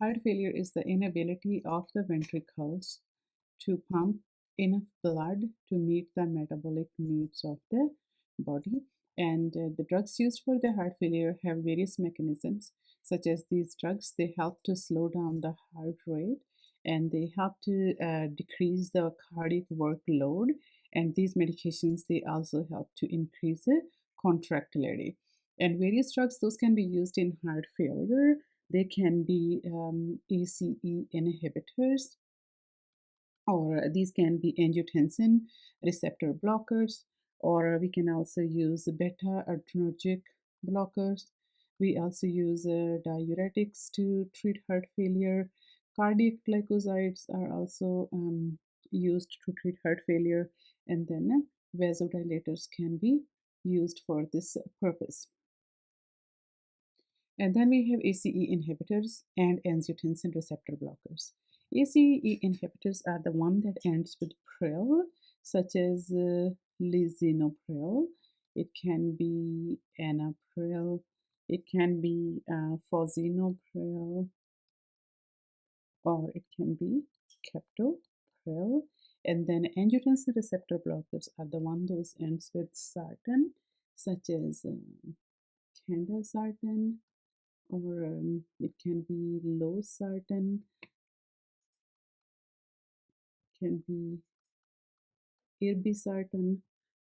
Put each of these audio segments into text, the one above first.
Heart failure is the inability of the ventricles to pump enough blood to meet the metabolic needs of the body. And the drugs used for the heart failure have various mechanisms, such as these drugs. They help to slow down the heart rate and they help to decrease the cardiac workload. And these medications, they also help to increase the contractility. And various drugs, those can be used in heart failure. They can be ACE inhibitors, or these can be angiotensin receptor blockers, or we can also use beta adrenergic blockers. We also use diuretics to treat heart failure. Cardiac glycosides are also used to treat heart failure, and then vasodilators can be used for this purpose. And then we have ACE inhibitors and angiotensin receptor blockers. ACE inhibitors are the one that ends with pril, such as lisinopril. It can be anapril. It can be fosinopril, or it can be captopril. And then angiotensin receptor blockers are the one those ends with sartan, such as candesartan, or it can be losartan, can be irbesartan,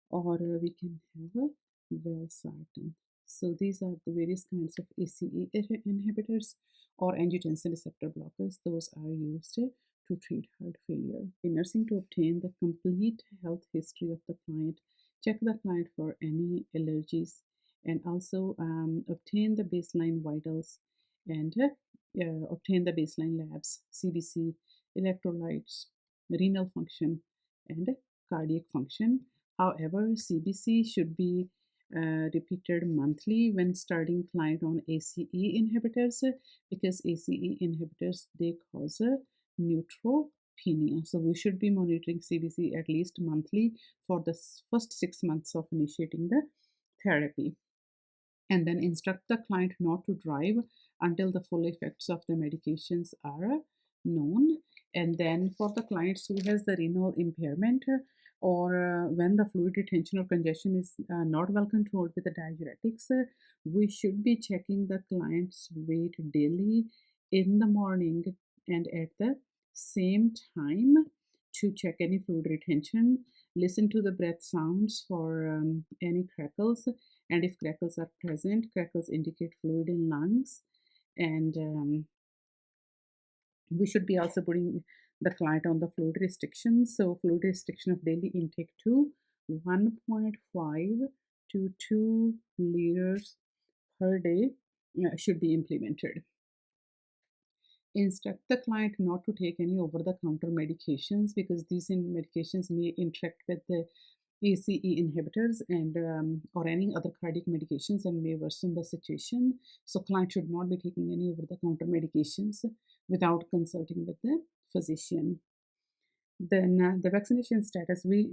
or we can have a valsartan. So these are the various kinds of ACE inhibitors or angiotensin receptor blockers. Those are used to treat heart failure. In nursing, to obtain the complete health history of the client, check the client for any allergies, and also obtain the baseline vitals, and obtain the baseline labs, CBC, electrolytes, renal function, and cardiac function. However, CBC should be repeated monthly when starting client on ACE inhibitors, because ACE inhibitors, they cause a neutropenia. So we should be monitoring CBC at least monthly for the first 6 months of initiating the therapy. And then instruct the client not to drive until the full effects of the medications are known. And then for the clients who has the renal impairment, or when the fluid retention or congestion is not well controlled with the diuretics, we should be checking the client's weight daily in the morning and at the same time to check any fluid retention. Listen to the breath sounds for any crackles, and if crackles are present, crackles indicate fluid in lungs. And we should be also putting the client on the fluid restriction. So fluid restriction of daily intake to 1.5 to 2 liters per day should be implemented. Instruct the client not to take any over-the-counter medications, because these medications may interact with the ACE inhibitors and or any other cardiac medications and may worsen the situation. So client should not be taking any over-the-counter medications without consulting with the physician. Then the vaccination status, we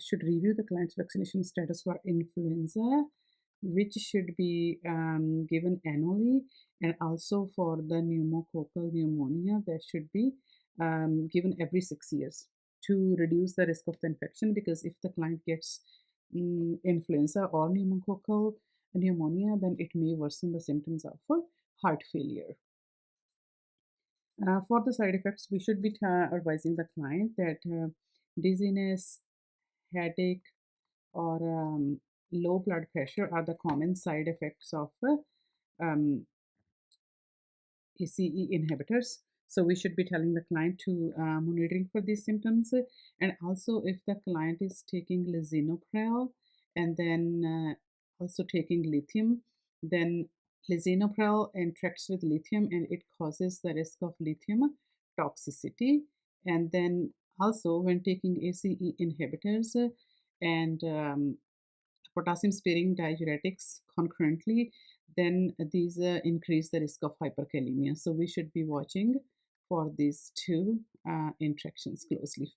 should review the client's vaccination status for influenza, which should be given annually, and also for the pneumococcal pneumonia that should be given every 6 years to reduce the risk of the infection, because if the client gets influenza or pneumococcal pneumonia, then it may worsen the symptoms of heart failure. For the side effects, we should be advising the client that dizziness, headache, or low blood pressure are the common side effects of ACE inhibitors. So we should be telling the client to monitoring for these symptoms. And also, if the client is taking lisinopril and then also taking lithium, then lisinopril interacts with lithium and it causes the risk of lithium toxicity. And then also, when taking ACE inhibitors and potassium sparing diuretics concurrently, then these increase the risk of hyperkalemia. So we should be watching for these two interactions closely.